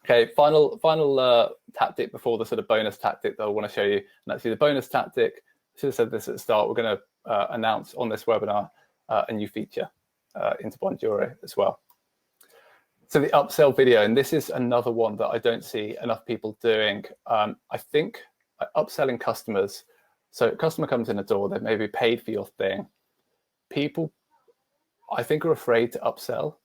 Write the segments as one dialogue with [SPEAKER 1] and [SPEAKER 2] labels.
[SPEAKER 1] Okay, final tactic before the sort of bonus tactic that I want to show you. And actually the bonus tactic, I should have said this at the start, we're going to announce on this webinar a new feature into Bonjoro as well. So the upsell video, and this is another one that I don't see enough people doing. I think upselling customers, so a customer comes in the door, they may be paid for your thing. People, I think, are afraid to upsell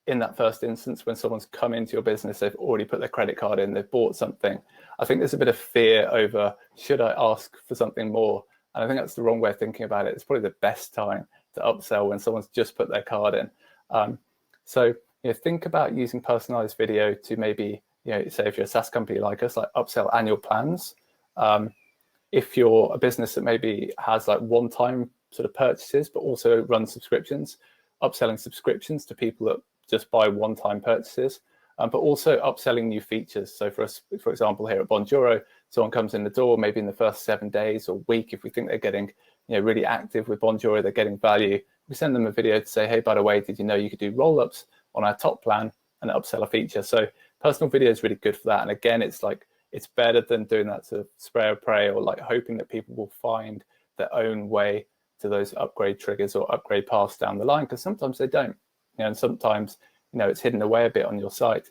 [SPEAKER 1] in that first instance when someone's come into your business, they've already put their credit card in, they've bought something. I think there's a bit of fear over, should I ask for something more? And I think that's the wrong way of thinking about it. It's probably the best time to upsell when someone's just put their card in. So think about using personalized video to maybe, say if you're a SaaS company like us, like upsell annual plans. If you're a business that maybe has like one-time sort of purchases, but also runs subscriptions, upselling subscriptions to people that just buy one-time purchases, but also upselling new features. So for us, for example, here at Bonjoro, someone comes in the door, maybe in the first 7 days or week, if we think they're getting really active with Bonjoro, they're getting value, we send them a video to say, hey, by the way, did you know you could do roll-ups on our top plan and upsell a feature? So personal video is really good for that. And again, it's better than doing that sort of spray or pray, or like hoping that people will find their own way to those upgrade triggers or upgrade paths down the line, because sometimes they don't. And sometimes it's hidden away a bit on your site.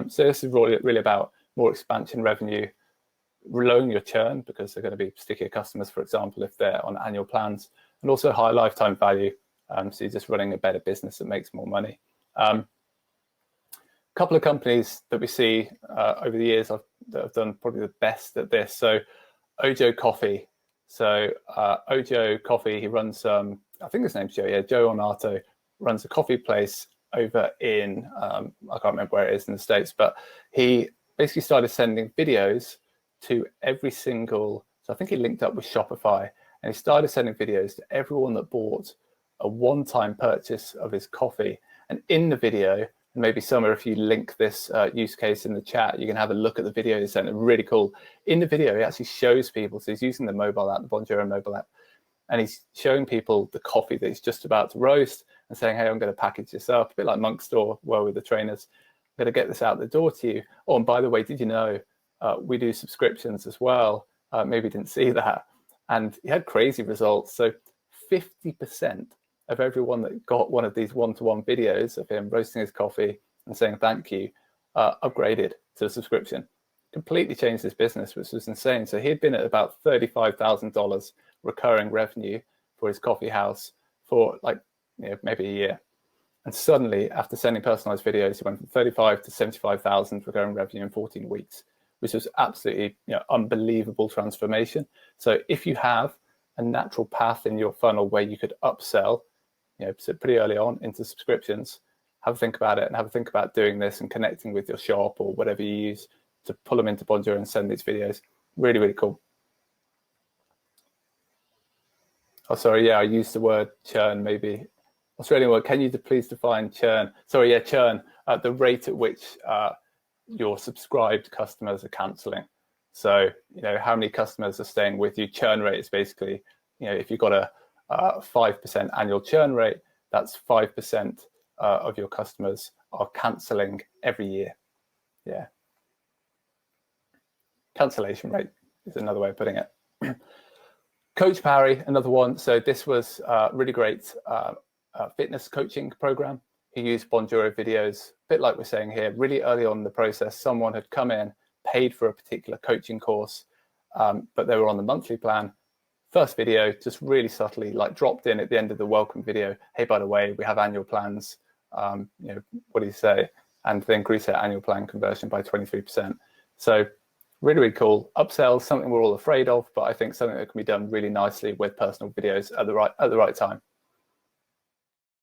[SPEAKER 1] So this is really about more expansion revenue, lowering your churn because they're going to be stickier customers, for example, if they're on annual plans, and also high lifetime value. So you're just running a better business that makes more money. A couple of companies that we see over the years that have done probably the best at this. So Ojo Coffee. So Ojo Coffee, he runs, I think his name's Joe, Joe Ornato, runs a coffee place over in, I can't remember where it is in the States, but he basically started sending videos to every single, so I think he linked up with Shopify, and he started sending videos to everyone that bought a one-time purchase of his coffee. And in the video, and maybe somewhere if you link this use case in the chat, you can have a look at the video he sent. Really cool. In the video, he actually shows people, so he's using the mobile app, the Bonjoro mobile app, and he's showing people the coffee that he's just about to roast and saying, hey, I'm going to package this up, a bit like Monk Store, well, with the trainers. I'm going to get this out the door to you. Oh, and by the way, did you know we do subscriptions as well? Maybe you didn't see that. And he had crazy results. So 50% of everyone that got one of these one-to-one videos of him roasting his coffee and saying thank you upgraded to a subscription. Completely changed his business, which was insane. So he'd been at about $35,000 recurring revenue for his coffee house for maybe a year. And suddenly, after sending personalized videos, he went from 35 to 75,000 recurring revenue in 14 weeks, which was absolutely unbelievable transformation. So if you have a natural path in your funnel where you could upsell, so pretty early on into subscriptions, have a think about it and have a think about doing this and connecting with your shop or whatever you use to pull them into Bonjoro and send these videos. Really, really cool. Oh, sorry, I used the word churn, maybe. Australian word, can you please define churn? Sorry, churn, the rate at which your subscribed customers are cancelling. So, how many customers are staying with you? Churn rate is basically, if you've got a 5% annual churn rate, that's 5% of your customers are cancelling every year. Yeah. Cancellation rate is another way of putting it. Coach Parry, another one. So this was a really great fitness coaching program. He used Bonjoro videos, a bit like we're saying here, really early on in the process. Someone had come in, paid for a particular coaching course, but they were on the monthly plan. First video, just really subtly, dropped in at the end of the welcome video. Hey, by the way, we have annual plans. What do you say? And they increase their annual plan conversion by 23%. So really, really cool. Upsell, something we're all afraid of, but I think something that can be done really nicely with personal videos at the right time.